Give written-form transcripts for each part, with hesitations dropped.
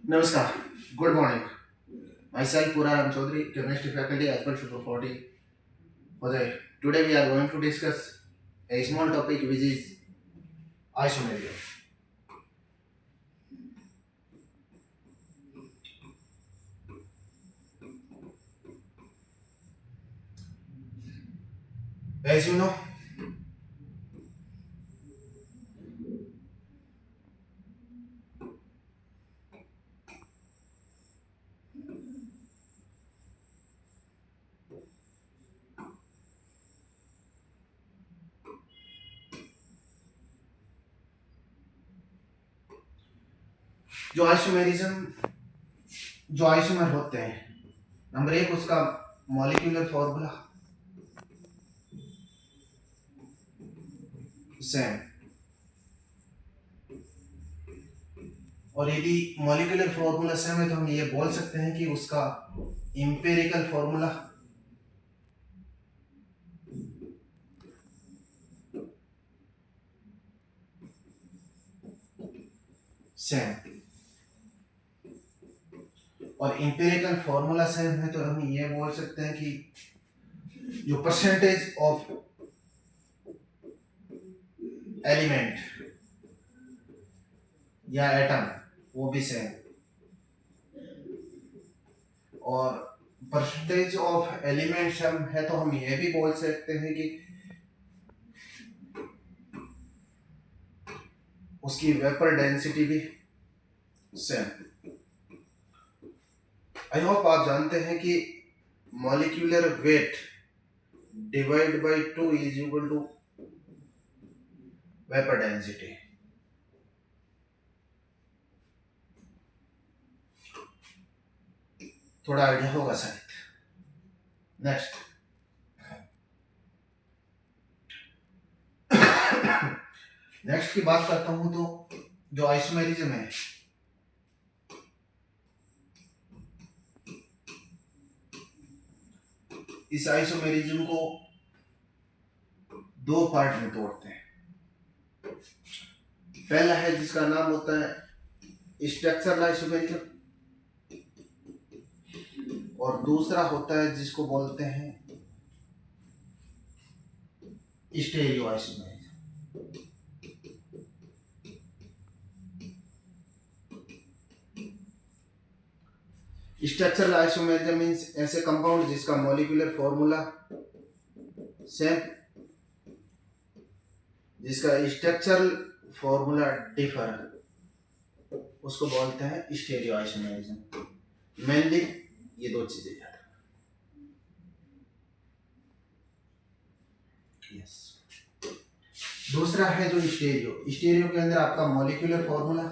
Namaskar. Good morning. Myself Puraram Chaudhary, chemistry faculty as per Super 40. Jose. Today we are going to discuss a small topic which is isomerism. As you know, जो isomerism जो isomer होते हैं, number एक उसका molecular formula same. और यदि molecular formula same है तो हम ये बोल सकते हैं कि उसका इंपेरिकल फॉर्मूला सेम। और इंपेरिकल फॉर्मूला सेम है तो हम ये बोल सकते हैं कि जो परसेंटेज ऑफ एलिमेंट या एटम वो भी सेम। और परसेंटेज ऑफ एलिमेंट सेम है तो हम ये भी बोल सकते हैं कि उसकी वेपर डेंसिटी भी सेम। आई होप आप जानते हैं कि molecular weight divide by 2 is equal to vapour density. थोड़ा आइडिया होगा शायद। नेक्स्ट नेक्स्ट की बात करता हूं तो जो आइसोमेरिज्म है, इस आइसोमेरिज्म को दो पार्ट में तोड़ते हैं। पहला है जिसका नाम होता है स्ट्रक्चरल आइसोमेरिज्म, और दूसरा होता है जिसको बोलते हैं stereo isomerism. Structural isomerism means ऐसे कंपाउंड जिसका मॉलिक्यूलर फॉर्मूला सेम, जिसका स्ट्रक्चरल फॉर्मूला डिफर, उसको बोलते हैं स्टेरियो आइसोमेरिज्म। मेनली ये दो चीजें याद रखना। यस। दूसरा है जो स्टेरियो। स्टेरियो के अंदर आपका molecular formula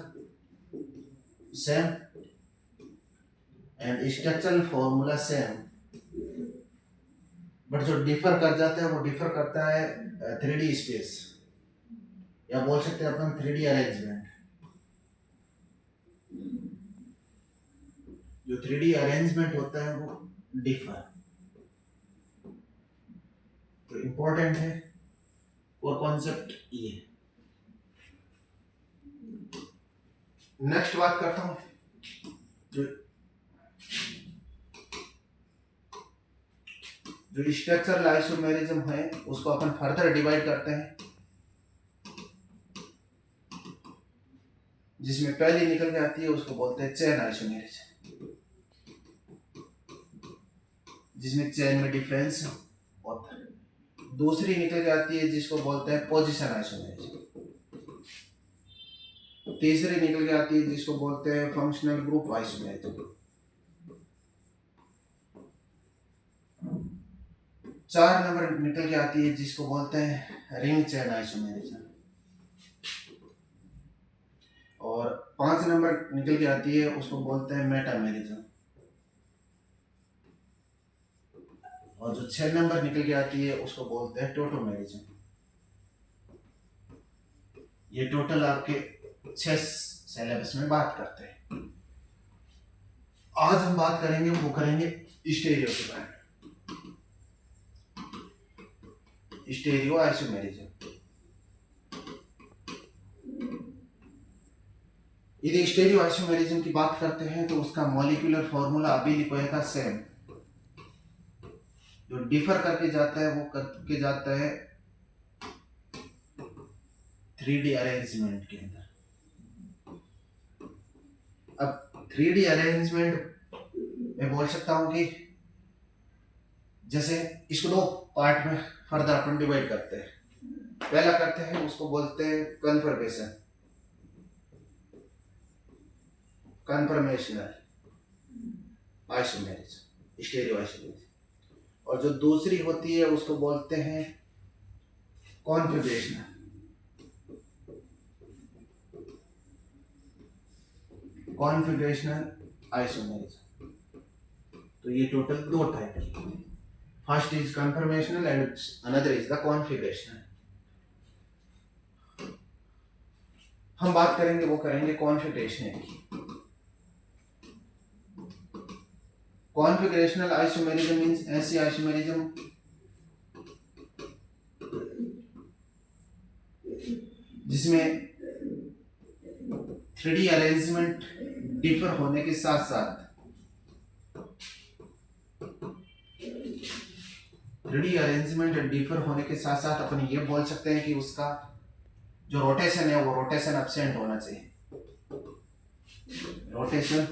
same and structural formula same, but जो डिफर कर जाता है वो डिफर करता है 3D स्पेस, या बोल सकते हैं अपन 3D अरेंजमेंट। जो 3D अरेंजमेंट होता है वो डिफर, तो इंपॉर्टेंट है और कॉन्सेप्ट ये। नेक्स्ट बात करता हूं जो जो स्ट्रक्चरल आइसोमेरिज्म है उसको अपन फर्दर डिवाइड करते हैं, जिसमें पहली निकल के आती है उसको बोलते हैं चेन आइसोमेरिज्म, जिसमें चेन में डिफरेंस होता है। दूसरी निकल के आती है जिसको बोलते हैं पोजीशन आइसोमेरिज्म। तीसरी निकल के आती है जिसको बोलते हैं फंक्शनल ग्रुप आइसोमेरिज्म। चार नंबर निकल के आती है जिसको बोलते हैं रिंग चेन आइसोमेरिज्म। और 5 नंबर निकल के आती है उसको बोलते हैं मेटामेरिज्म। और जो 6 नंबर निकल के आती है उसको बोलते हैं टोटोमेरिज्म। ये टोटल आपके 6 सिलेबस में बात करते हैं। आज हम बात करेंगे वो करेंगे स्टेरियो के बारे में, स्टेरियो आइसोमेरिज्म। यदि स्टेरियो आइसोमेरिज्म की बात करते हैं तो उसका मॉलिक्यूलर फॉर्मूला अभी लिखोएगा सेम। जो डिफर करके जाता है वो करके जाता है 3D अरेंजमेंट के अंदर। अब 3D अरेंजमेंट मैं बोल सकता हूं कि जैसे इसको दो पार्ट में फर्दर अपन डिवाइड करते हैं। पहला करते हैं उसको बोलते हैं conformation, conformational isomerism, stereoisomerism. और जो दूसरी होती है उसको बोलते हैं कॉन्फिगरेशनल, कॉन्फिगरेशनल आइसोमेरिज्म। तो ये टोटल दो टाइप की, first is conformational and another is the configurational. हम बात करेंगे वो करेंगे कॉन्फिगरेशनल की। कॉन्फिगरेशनल आइसोमेरिज्म मींस ऐसी आइसोमेरिज्म जिसमें 3D अरेंजमेंट डिफर होने के साथ साथ 3D अरेंजमेंट डिफर होने के साथ साथ अपन ये बोल सकते हैं कि उसका जो रोटेशन है वो रोटेशन एब्सेंट होना चाहिए, रोटेशन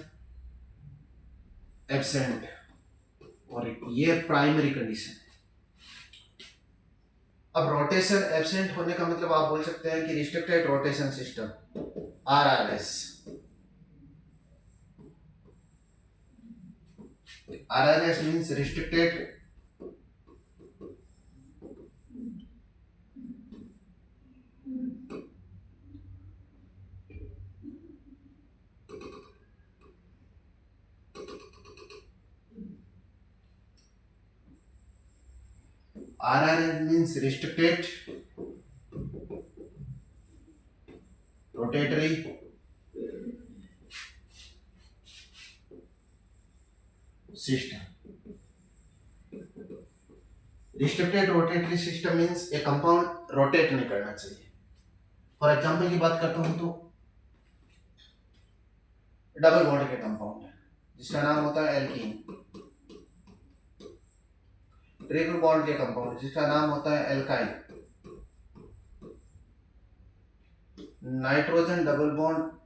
एब्सेंट। और ये प्राइमरी कंडीशन है। अब रोटेशन एब्सेंट होने का मतलब आप बोल सकते हैं कि restricted rotation system, RRS। RRS means restricted RRS means restricted rotatory system. Restricted rotatory system means a compound rotate नहीं करना चाहिए। फॉर एग्जाम्पल की बात करता हूं तो डबल बॉन्ड के कंपाउंड जिसका नाम होता है एल्कीन, ट्रिपल बॉन्ड के कंपाउंड जिसका नाम होता है alkyl, nitrogen double bond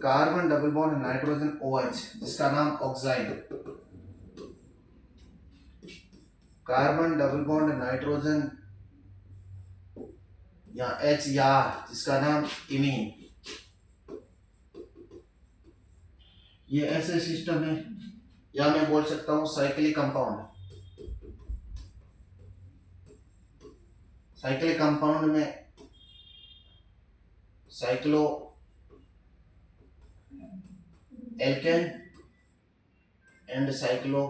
carbon double bond nitrogen OH जिसका नाम oxide, carbon double bond nitrogen या H या जिसका नाम इमीन। ये ऐसे सिस्टम है, या मैं बोल सकता हूं साइक्लिक कंपाउंड। साइक्लिक कंपाउंड में cyclo alkene and cyclo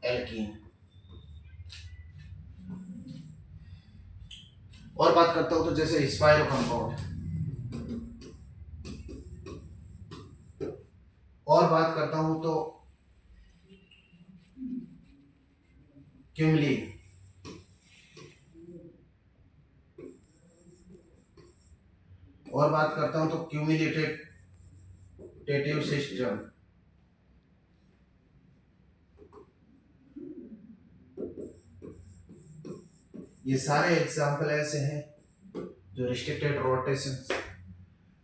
alkene. और बात करता हूं तो जैसे स्पाइरो कंपाउंड, और बात करता हूं तो क्यूमलिन, और बात करता हूं तो क्यूमुलेटिव सिस्टम। ये सारे एग्जाम्पल ऐसे हैं जो रिस्ट्रिक्टेड रोटेशन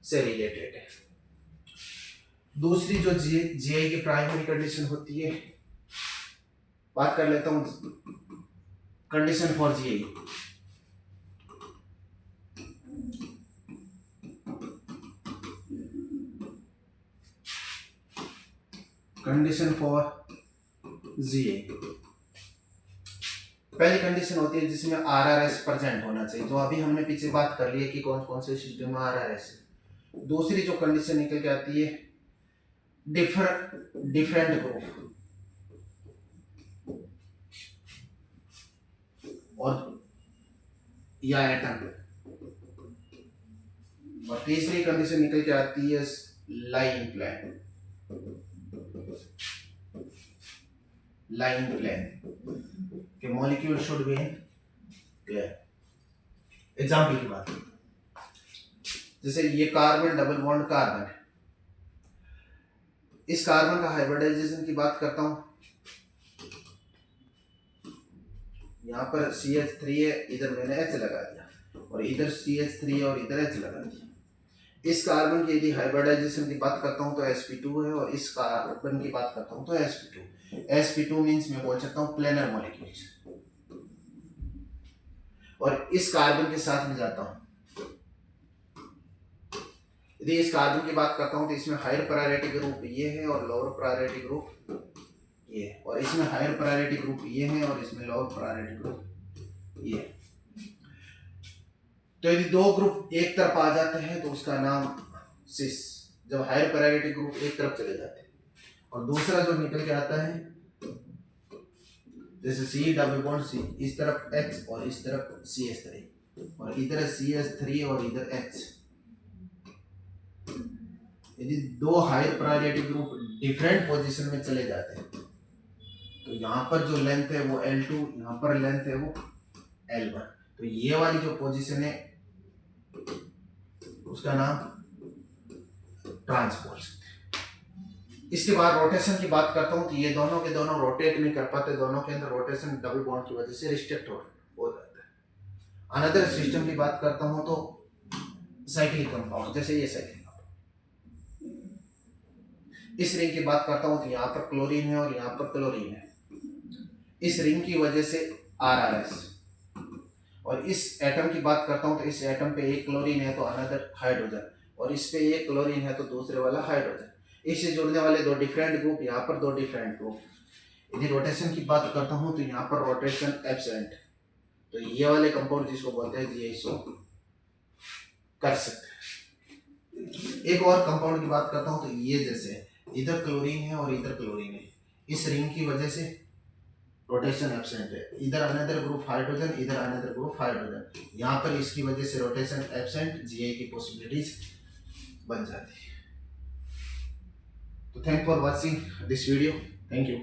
से रिलेटेड है। दूसरी जो जीआई की प्राइमरी कंडीशन होती है, बात कर लेता हूं condition for GI. Condition for GI, पहली कंडीशन होती है जिसमें RRS प्रेजेंट होना चाहिए, जो अभी हमने पीछे बात कर ली है कि कौन कौन से सिस्टम में RRS है। दूसरी जो कंडीशन निकल के आती है डिफरेंट ग्रुप, और या एटम। और तीसरी कंडीशन निकल के आती है लाइन प्लेन, लाइन प्लेन। कि molecule should be in clear. Example की बात, जैसे ये कार्बन डबल बॉन्ड कार्बन है, इस कार्बन का हाइब्रिडाइजेशन की बात करता हूं, यहाँ पर CH3 है, इधर मैंने H लगा दिया और इधर CH3 और इधर H लगा दिया। इस कार्बन की यदि हाइब्रिडाइजेशन की बात करता हूं तो sp2 है और इस कार्बन की बात करता हूं तो sp2 मींस मैं बोल सकता हूं प्लेनर मॉलिक्यूल्स। और इस कार्बन के साथ में जाता हूं, यदि इस कार्बन की बात करता हूं तो इसमें हायर प्रायोरिटी ग्रुप ये है और लोअर प्रायोरिटी ग्रुप ये है, और इसमें हायर प्रायोरिटी ग्रुप ये है और इसमें लोअर प्रायोरिटी ग्रुप ये है। तो यदि दो ग्रुप एक तरफ आ जाते हैं तो उसका नाम सिस, जब हायर प्रायोरिटी ग्रुप एक तरफ चले जाते हैं, और दूसरा जो निकल के आता है जैसे C डबल बॉन्ड C, इस तरफ H और इस तरफ CH3 और इधर CH3 और इधर H। यदि दो higher priority group different position में चले जाते हैं तो यहाँ पर जो लेंथ है वो L2, यहाँ पर लेंथ है वो L1, तो ये वाली जो पोजीशन है उसका नाम ट्रांसपोर्ट। इसके बाद रोटेशन की बात करता हूँ तो ये दोनों के दोनों रोटेट नहीं कर पाते, दोनों के अंदर रोटेशन डबल बॉन्ड की वजह से रिस्ट्रिक्ट हो जाता है। अनदर सिस्टम की बात करता हूँ तो साइक्लिक कंपाउंड, जैसे ये साइक्लिक, इस रिंग की बात करता हूँ तो यहाँ पर क्लोरीन है और यहाँ पर क्लोरीन है, इस रिंग की वजह से RRS। और इस एटम की बात करता हूँ तो इस एटम पे एक क्लोरीन है तो अनदर हाइड्रोजन, और इस पे एक क्लोरीन है तो दूसरे वाला हाइड्रोजन, इससे जुड़ने वाले दो डिफरेंट ग्रुप, यहाँ पर दो डिफरेंट ग्रुप। यदि रोटेशन की बात करता हूँ तो यहाँ पर रोटेशन एब्सेंट, तो ये वाले कंपाउंड जिसको बोलते हैं GISO कर सकते हैं। एक और कंपाउंड की बात करता हूँ तो ये जैसे इधर क्लोरीन है और इधर क्लोरीन है, इस रिंग की वजह से रोटेशन एब्सेंट है, इधर अनदर ग्रुप हाइड्रोजन, इधर अनदर ग्रुप हाइड्रोजन, यहाँ पर इसकी वजह से रोटेशन एब्सेंट, GI की पॉसिबिलिटीज बन जाती है। तो thank for watching this video, thank you.